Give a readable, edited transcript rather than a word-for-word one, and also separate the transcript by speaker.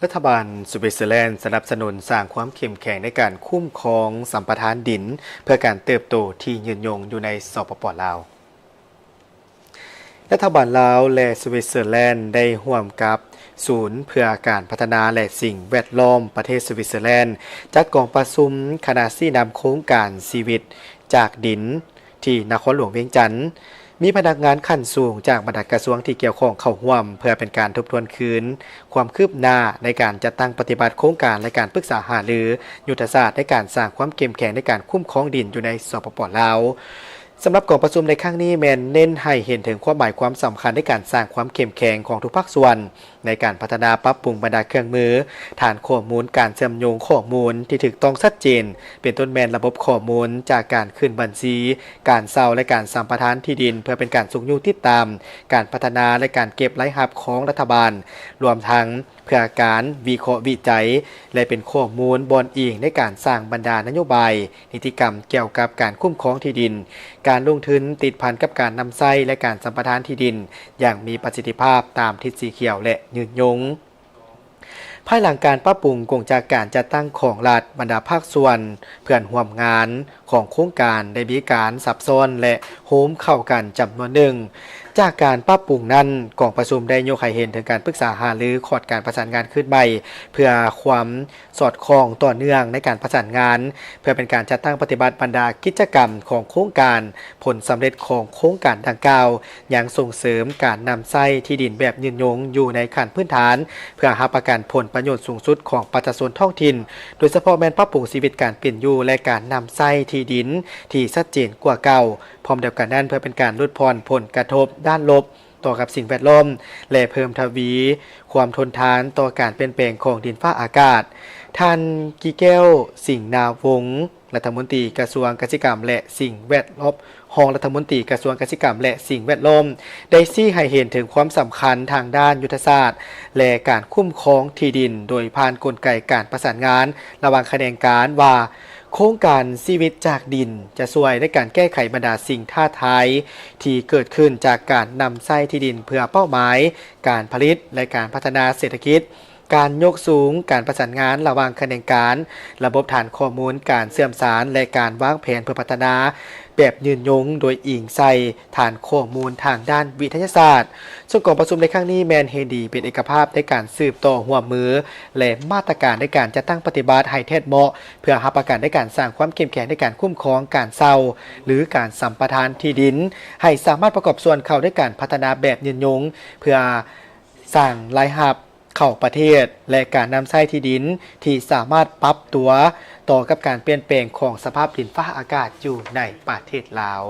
Speaker 1: รัฐบาลสวิตเซอร์แลนด์สนับสนุนสร้างความเข้มแข็งในการคุ้มครองสัมปทานดินเพื่อการเติบโตที่ยืนยงอยู่ในสปป.ลาวรัฐบาลลาวและสวิตเซอร์แลนด์ได้ร่วมกับศูนย์เพื่อการพัฒนาและสิ่งแวดล้อมประเทศสวิตเซอร์แลนด์จัดกองประชุมคณะชี้นำโครงการชีวิตจากดินที่นครหลวงเวียงจันทน์มีพนักงานขั้นสูงจากบรรดากระทรวงที่เกี่ยวข้องเข้าร่วมเพื่อเป็นการทบทวนคืนความคืบหน้าในการจัดตั้งปฏิบัติโครงการและการปรึกษาหารือยุทธศาสตร์ในการสร้างความเข้มแข็งในการคุ้มครองดินอยู่ในสปป.ลาวสำหรับกองประชุมในครั้งนี้แมนเน้นให้เห็นถึงความหมายความสำคัญในการสร้างความเข้มแข็งของทุกภาคส่วนในการพัฒนาปรับปรุงบรรดาเครื่องมือฐานข้อมูลการเชื่อมโยงข้อมูลที่ถูกต้องชัดเจนเป็นต้นแมนระบบข้อมูลจากการขึ้นบัญชีการเซาและการสัมปทานที่ดินเพื่อเป็นการสุกยู่ติดตามการพัฒนาและการเก็บรายรับของรัฐบาลรวมทั้งเพื่อการวิเคราะห์วิจัยและเป็นข้อมูลบนอิงในการสร้างบรรดานโยบายนิติกรรมเกี่ยวกับการคุ้มครองที่ดินการลงทุนติดพันกับการนำไส้และการสัมปทานที่ดินอย่างมีประสิทธิภาพตามทิศสีเขียวและยืนยงภายหลังการปรับปรุงกงจากการจัดตั้งของรัฐบรรดาภาคส่วนเพื่อนร่วมงานของโครงการได้มีการซับซ้อนและโฮมเข้ากันจำนวนหนึ่งจากการปรับปรุงนั้นกองประชุมได้ยกให้เห็นถึงการปรึกษาหารือขอดการประสานงานขึ้นใหม่เพื่อความสอดคล้องต่อเนื่องในการประสานงานเพื่อเป็นการจัดตั้งปฏิบัติบรรดากิจกรรมของโครงการผลสำเร็จของโครงการดังกล่าวยังส่งเสริมการนำไส้ที่ดินแบบยืนยงอยู่ในขั้นพื้นฐานเพื่อรับประกันผลประโยชน์สูงสุดของประชาชนท้องถิ่นโดยเฉพาะแม้นปรับปรุงชีวิตการเป็นอยู่และการนำไส้ที่ดินที่ชัดเจนกว่าเก่าพร้อมเดียวกันนั้นเพื่อเป็นการลดพรผลกระทบด้านลบต่อกับสิ่งแวดล้อมและเพิ่มทวีความทนทานต่อการเปลี่ยนแปลงของดินฟ้าอากาศท่านกิแก้วสิงห์นาวงศ์รัฐมนตรีกระทรวงเกษตรกรรมและสิ่งแวดล้อมรองรัฐมนตรีกระทรวงเกษตรกรรมและสิ่งแวดล้อมได้ชี้ให้เห็นถึงความสำคัญทางด้านยุทธศาสตร์และการคุ้มครองที่ดินโดยผ่านกลไกการประสานงานระหว่างแขนงการว่าโครงการชีวิตจากดินจะช่วยในการแก้ไขบรรดาสิ่งท้าทายที่เกิดขึ้นจากการนำไส้ที่ดินเพื่อเป้าหมายการผลิตและการพัฒนาเศรษฐกิจการยกสูงการประสานงานระหว่างแขนงการระบบฐานข้อมูลการเชื่อมสารและการวางแผนเพื่อพัฒนาแบบยืนยงโดยอิงใส่ฐานข้อมูลทางด้านวิทยาศาสตร์ส่วนกองประชุมในครั้งนี้แมนเฮดีเป็นเอกภาพในการสืบต่อหัวมือและมาตรการในการจัดตั้งปฏิบัติให้แท้เหมาะเพื่อรับประกันในการสร้างความเข้มแข็งในการคุ้มครองการเซาหรือการสัมปทานที่ดินให้สามารถประกอบส่วนเข้าด้วยการพัฒนาแบบยืนยงเพื่อสร้างรายรับเข้าประเทศและการนำไส้ที่ดินที่สามารถปรับตัวต่อกับการเปลี่ยนแปลงของสภาพดินฟ้าอากาศอยู่ในประเทศลาว